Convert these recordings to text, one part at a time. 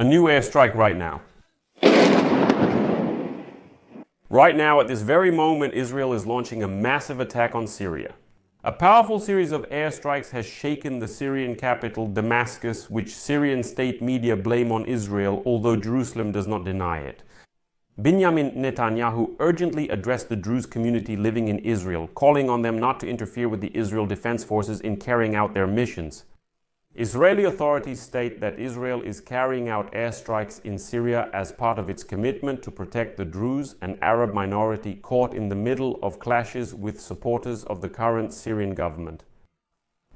A new airstrike right now. Right now, at this very moment, Israel is launching a massive attack on Syria. A powerful series of airstrikes has shaken the Syrian capital, Damascus, which Syrian state media blame on Israel, although Jerusalem does not deny it. Benjamin Netanyahu urgently addressed the Druze community living in Israel, calling on them not to interfere with the Israel Defense Forces in carrying out their missions. Israeli authorities state that Israel is carrying out airstrikes in Syria as part of its commitment to protect the Druze, an Arab minority caught in the middle of clashes with supporters of the current Syrian government.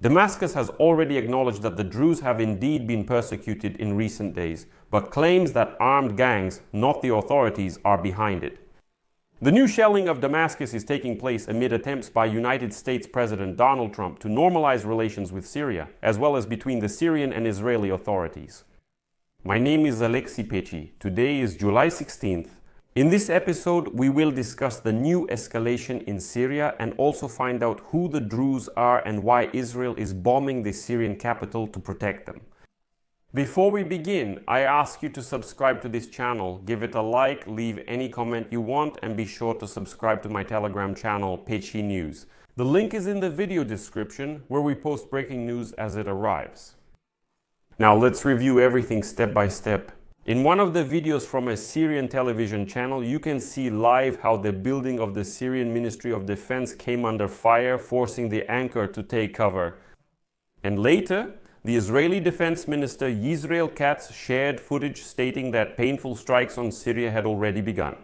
Damascus has already acknowledged that the Druze have indeed been persecuted in recent days, but claims that armed gangs, not the authorities, are behind it. The new shelling of Damascus is taking place amid attempts by United States President Donald Trump to normalize relations with Syria, as well as between the Syrian and Israeli authorities. My name is Alexei Pechi. Today is July 16th. In this episode, we will discuss the new escalation in Syria and also find out who the Druze are and why Israel is bombing the Syrian capital to protect them. Before we begin, I ask you to subscribe to this channel, give it a like, leave any comment you want, and be sure to subscribe to my Telegram channel, Pechi News. The link is in the video description, where we post breaking news as it arrives. Now let's review everything step by step. In one of the videos from a Syrian television channel, you can see live how the building of the Syrian Ministry of Defense came under fire, forcing the anchor to take cover. And later, the Israeli Defense Minister Yisrael Katz shared footage stating that painful strikes on Syria had already begun.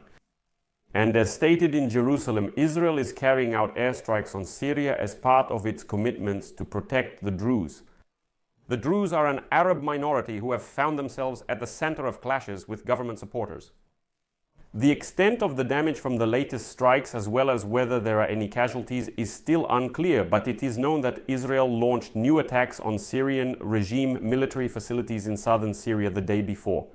And as stated in Jerusalem, Israel is carrying out airstrikes on Syria as part of its commitments to protect the Druze. The Druze are an Arab minority who have found themselves at the center of clashes with government supporters. The extent of the damage from the latest strikes, as well as whether there are any casualties, is still unclear, but it is known that Israel launched new attacks on Syrian regime military facilities in southern Syria the day before.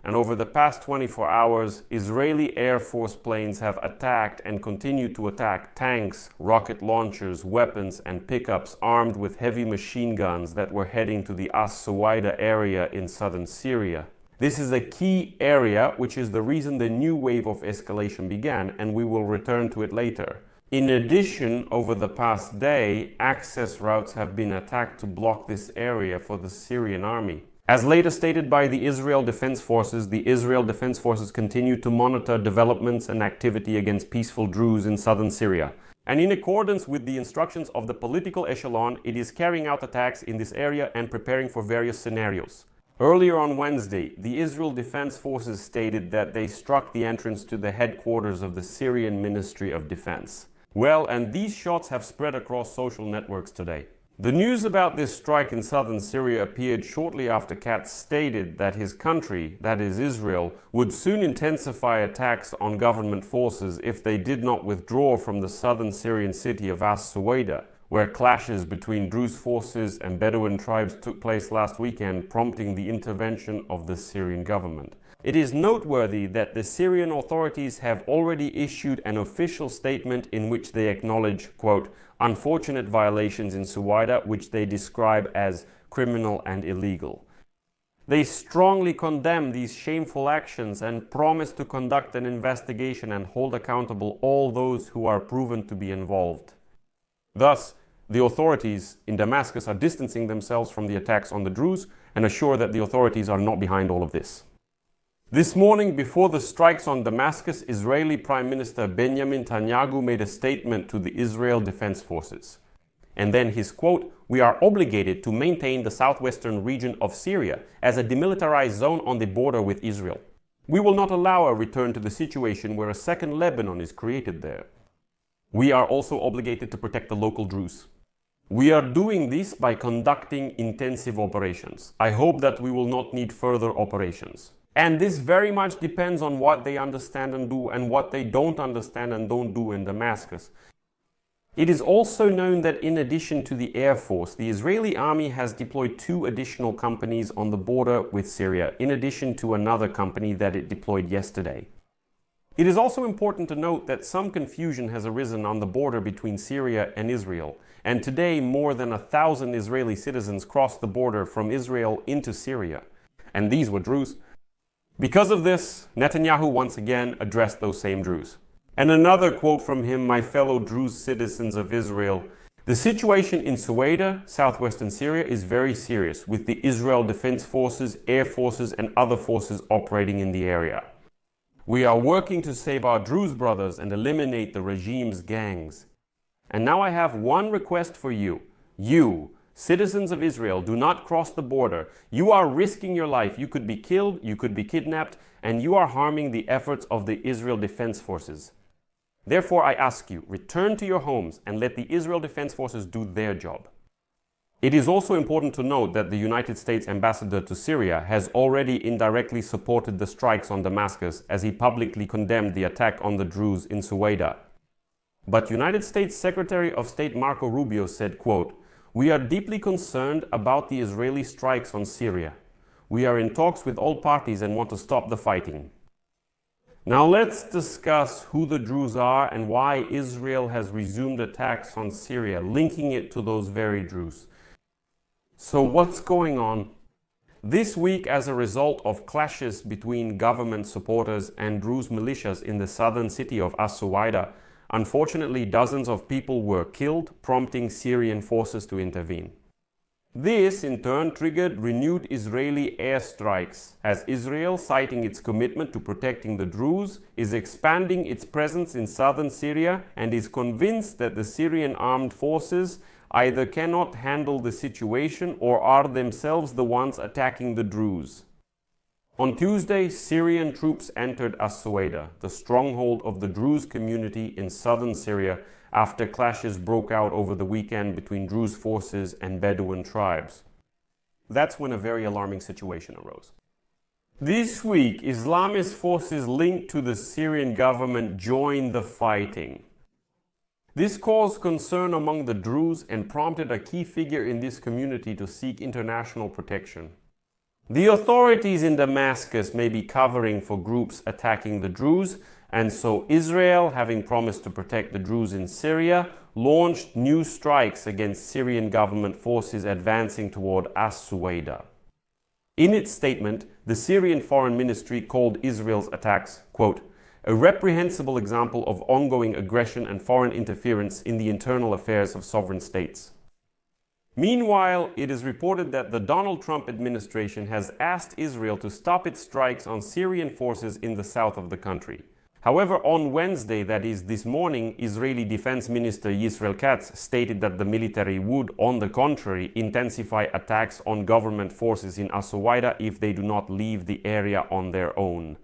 And over the past 24 hours, Israeli Air Force planes have attacked and continue to attack tanks, rocket launchers, weapons, and pickups armed with heavy machine guns that were heading to the As-Suwayda area in southern Syria. This is a key area, which is the reason the new wave of escalation began, and we will return to it later. In addition, over the past day, access routes have been attacked to block this area for the Syrian army. As later stated by the Israel Defense Forces, the Israel Defense Forces continue to monitor developments and activity against peaceful Druze in southern Syria. And in accordance with the instructions of the political echelon, it is carrying out attacks in this area and preparing for various scenarios. Earlier on Wednesday, the Israel Defense Forces stated that they struck the entrance to the headquarters of the Syrian Ministry of Defense. Well, and these shots have spread across social networks today. The news about this strike in southern Syria appeared shortly after Katz stated that his country, that is Israel, would soon intensify attacks on government forces if they did not withdraw from the southern Syrian city of As-Suwayda, where clashes between Druze forces and Bedouin tribes took place last weekend, prompting the intervention of the Syrian government. It is noteworthy that the Syrian authorities have already issued an official statement in which they acknowledge, quote, unfortunate violations in Suwayda, which they describe as criminal and illegal. They strongly condemn these shameful actions and promise to conduct an investigation and hold accountable all those who are proven to be involved. Thus, the authorities in Damascus are distancing themselves from the attacks on the Druze and assure that the authorities are not behind all of this. This morning, before the strikes on Damascus, Israeli Prime Minister Benjamin Netanyahu made a statement to the Israel Defense Forces. And then his quote, "We are obligated to maintain the southwestern region of Syria as a demilitarized zone on the border with Israel. We will not allow a return to the situation where a second Lebanon is created there. We are also obligated to protect the local Druze. We are doing this by conducting intensive operations. I hope that we will not need further operations. And this very much depends on what they understand and do and what they don't understand and don't do in Damascus. It is also known that in addition to the Air Force, the Israeli army has deployed 2 additional companies on the border with Syria, in addition to another company that it deployed yesterday. It is also important to note that some confusion has arisen on the border between Syria and Israel, and today more than 1,000 Israeli citizens crossed the border from Israel into Syria. and these were Druze. Because of this, Netanyahu once again addressed those same Druze. And another quote from him, my fellow Druze citizens of Israel, the situation in As-Suwayda, southwestern Syria, is very serious, with the Israel Defense Forces, air forces, and other forces operating in the area. We are working to save our Druze brothers and eliminate the regime's gangs. And now I have one request for you. You, citizens of Israel, do not cross the border. You are risking your life. You could be killed, you could be kidnapped, and you are harming the efforts of the Israel Defense Forces. Therefore, I ask you, return to your homes and let the Israel Defense Forces do their job. It is also important to note that the United States ambassador to Syria has already indirectly supported the strikes on Damascus as he publicly condemned the attack on the Druze in Suwayda. But United States Secretary of State Marco Rubio said, quote, "We are deeply concerned about the Israeli strikes on Syria. We are in talks with all parties and want to stop the fighting." Now let's discuss who the Druze are and why Israel has resumed attacks on Syria, linking it to those very Druze. So what's going on? This week, as a result of clashes between government supporters and Druze militias in the southern city of As-Suwayda, unfortunately dozens of people were killed, prompting Syrian forces to intervene. This, in turn, triggered renewed Israeli airstrikes, as Israel, citing its commitment to protecting the Druze, is expanding its presence in southern Syria and is convinced that the Syrian armed forces either cannot handle the situation or are themselves the ones attacking the Druze. On Tuesday, Syrian troops entered As-Suwayda, the stronghold of the Druze community in southern Syria, after clashes broke out over the weekend between Druze forces and Bedouin tribes. That's when a very alarming situation arose. This week, Islamist forces linked to the Syrian government joined the fighting. This caused concern among the Druze and prompted a key figure in this community to seek international protection. The authorities in Damascus may be covering for groups attacking the Druze, and so Israel, having promised to protect the Druze in Syria, launched new strikes against Syrian government forces advancing toward As-Suwayda. In its statement, the Syrian Foreign Ministry called Israel's attacks, quote, "a reprehensible example of ongoing aggression and foreign interference in the internal affairs of sovereign states." Meanwhile, it is reported that the Donald Trump administration has asked Israel to stop its strikes on Syrian forces in the south of the country. However, on Wednesday, that is this morning, Israeli Defense Minister Israel Katz stated that the military would, on the contrary, intensify attacks on government forces in As-Suwayda if they do not leave the area on their own.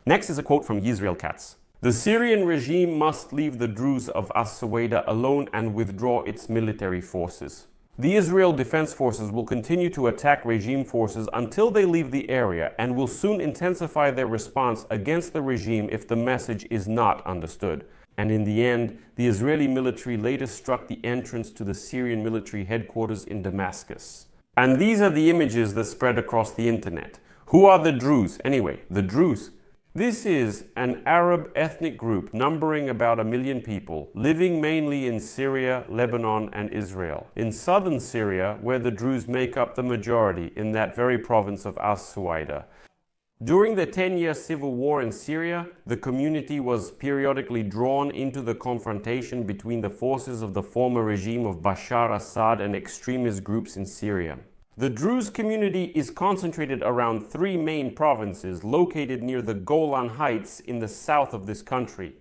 Next is a quote from Israel Katz. "The Syrian regime must leave the Druze of As-Suwayda alone and withdraw its military forces. The Israel Defense Forces will continue to attack regime forces until they leave the area and will soon intensify their response against the regime if the message is not understood." And in the end, the Israeli military later struck the entrance to the Syrian military headquarters in Damascus. And these are the images that spread across the internet. Who are the Druze? Anyway, the Druze. This is an Arab ethnic group numbering about 1 million people, living mainly in Syria, Lebanon, and Israel. In southern Syria, where the Druze make up the majority in that very province of As-Suwayda. During the 10-year civil war in Syria, the community was periodically drawn into the confrontation between the forces of the former regime of Bashar Assad and extremist groups in Syria. The Druze community is concentrated around 3 main provinces located near the Golan Heights in the south of this country.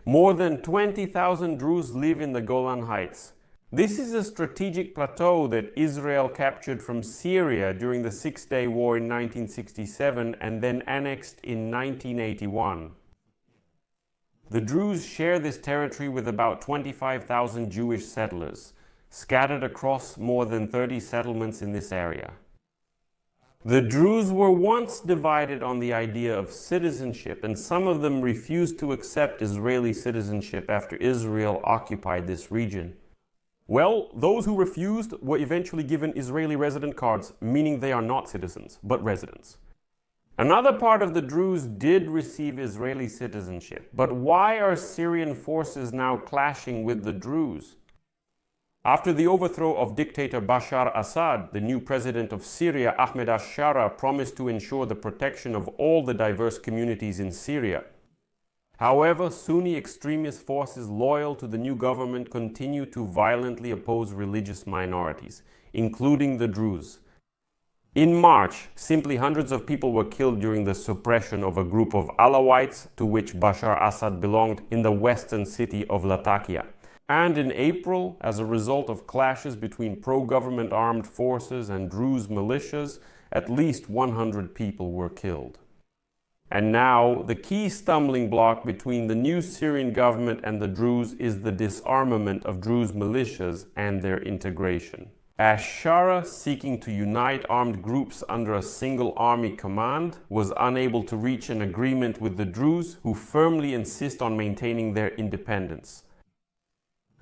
More than 20,000 Druze live in the Golan Heights. This is a strategic plateau that Israel captured from Syria during the Six-Day War in 1967 and then annexed in 1981. The Druze share this territory with about 25,000 Jewish settlers, scattered across more than 30 settlements in this area. The Druze were once divided on the idea of citizenship, and some of them refused to accept Israeli citizenship after Israel occupied this region. Well, those who refused were eventually given Israeli resident cards, meaning they are not citizens, but residents. Another part of the Druze did receive Israeli citizenship, but why are Syrian forces now clashing with the Druze? After the overthrow of dictator Bashar Assad, the new president of Syria, Ahmed al-Shara, promised to ensure the protection of all the diverse communities in Syria. However, Sunni extremist forces loyal to the new government continue to violently oppose religious minorities, including the Druze. In March, simply hundreds of people were killed during the suppression of a group of Alawites to which Bashar Assad belonged in the western city of Latakia. And in April, as a result of clashes between pro-government armed forces and Druze militias, at least 100 people were killed. And now, the key stumbling block between the new Syrian government and the Druze is the disarmament of Druze militias and their integration. Al-Shara, seeking to unite armed groups under a single army command, was unable to reach an agreement with the Druze, who firmly insist on maintaining their independence.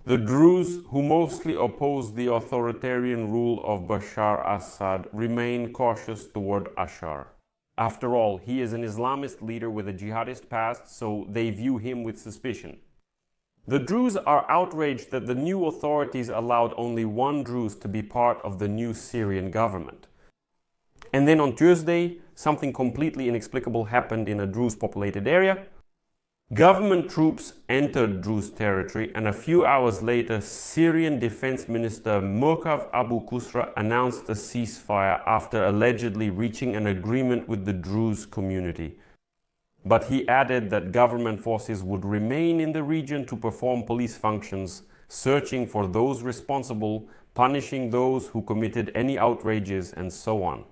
The Druze, who mostly oppose the authoritarian rule of Bashar Assad, remain cautious toward Al-Shara. After all, he is an Islamist leader with a jihadist past, so they view him with suspicion. The Druze are outraged that the new authorities allowed only one Druze to be part of the new Syrian government. And then on Tuesday, something completely inexplicable happened in a Druze-populated area. Government troops entered Druze territory, and a few hours later, Syrian Defense Minister Murkav Abu Kusra announced a ceasefire after allegedly reaching an agreement with the Druze community. But he added that government forces would remain in the region to perform police functions, searching for those responsible, punishing those who committed any outrages, and so on.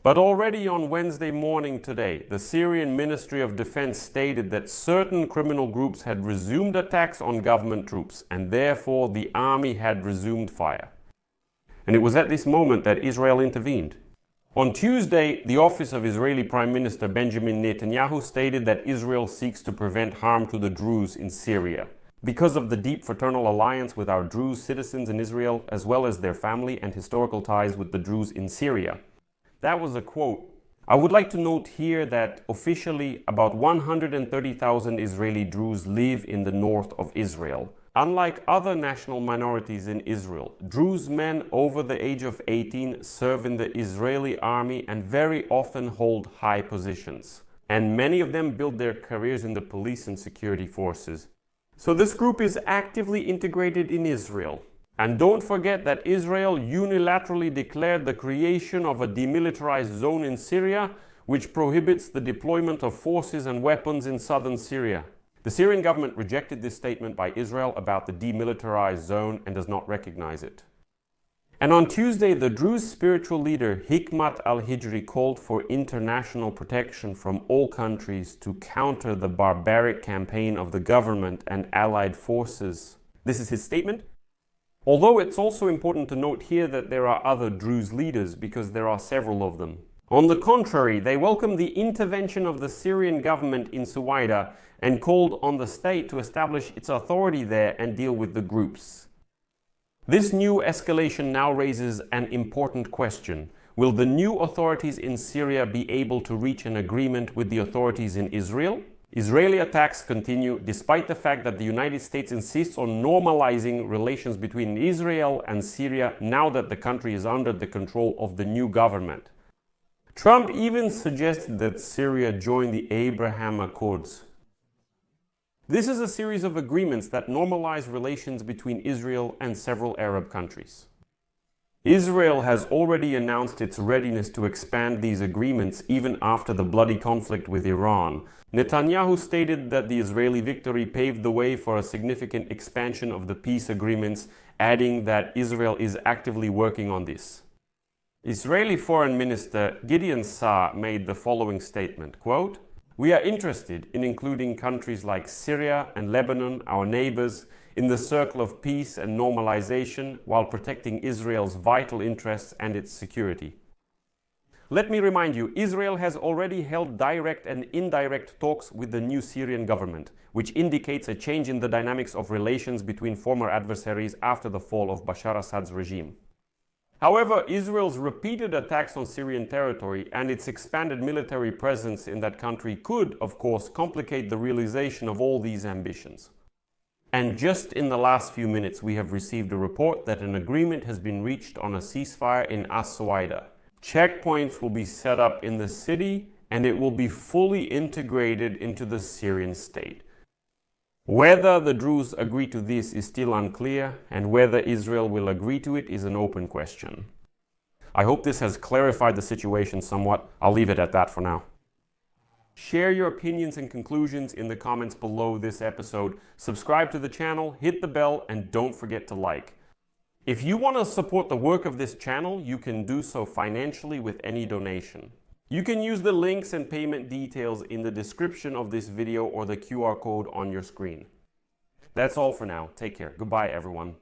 But already on Wednesday morning today, the Syrian Ministry of Defense stated that certain criminal groups had resumed attacks on government troops, and therefore the army had resumed fire. And it was at this moment that Israel intervened. On Tuesday, the office of Israeli Prime Minister Benjamin Netanyahu stated that Israel seeks to prevent harm to the Druze in Syria, because of the deep fraternal alliance with our Druze citizens in Israel, as well as their family and historical ties with the Druze in Syria. That was a quote. I would like to note here that officially about 130,000 Israeli Druze live in the north of Israel. Unlike other national minorities in Israel, Druze men over the age of 18 serve in the Israeli army and very often hold high positions. And many of them build their careers in the police and security forces. So this group is actively integrated in Israel. And don't forget that Israel unilaterally declared the creation of a demilitarized zone in Syria, which prohibits the deployment of forces and weapons in southern Syria. The Syrian government rejected this statement by Israel about the demilitarized zone and does not recognize it. And on Tuesday, the Druze spiritual leader Hikmat al-Hijri called for international protection from all countries to counter the barbaric campaign of the government and allied forces. This is his statement. Although it's also important to note here that there are other Druze leaders, because there are several of them. On the contrary, they welcomed the intervention of the Syrian government in As-Suwayda and called on the state to establish its authority there and deal with the groups. This new escalation now raises an important question. Will the new authorities in Syria be able to reach an agreement with the authorities in Israel? Israeli attacks continue despite the fact that the United States insists on normalizing relations between Israel and Syria now that the country is under the control of the new government. Trump even suggested that Syria join the Abraham Accords. This is a series of agreements that normalize relations between Israel and several Arab countries. Israel has already announced its readiness to expand these agreements even after the bloody conflict with Iran. Netanyahu stated that the Israeli victory paved the way for a significant expansion of the peace agreements, adding that Israel is actively working on this. Israeli Foreign Minister Gideon Saar made the following statement, quote, "We are interested in including countries like Syria and Lebanon, our neighbors, in the circle of peace and normalization while protecting Israel's vital interests and its security." Let me remind you, Israel has already held direct and indirect talks with the new Syrian government, which indicates a change in the dynamics of relations between former adversaries after the fall of Bashar Assad's regime. However, Israel's repeated attacks on Syrian territory and its expanded military presence in that country could, of course, complicate the realization of all these ambitions. And just in the last few minutes, we have received a report that an agreement has been reached on a ceasefire in As-Suwayda. Checkpoints will be set up in the city, and it will be fully integrated into the Syrian state. Whether the Druze agree to this is still unclear, and whether Israel will agree to it is an open question. I hope this has clarified the situation somewhat. I'll leave it at that for now. Share your opinions and conclusions in the comments below this episode. Subscribe to the channel, hit the bell, and don't forget to like. If you want to support the work of this channel, you can do so financially with any donation. You can use the links and payment details in the description of this video or the QR code on your screen. That's all for now. Take care. Goodbye, everyone.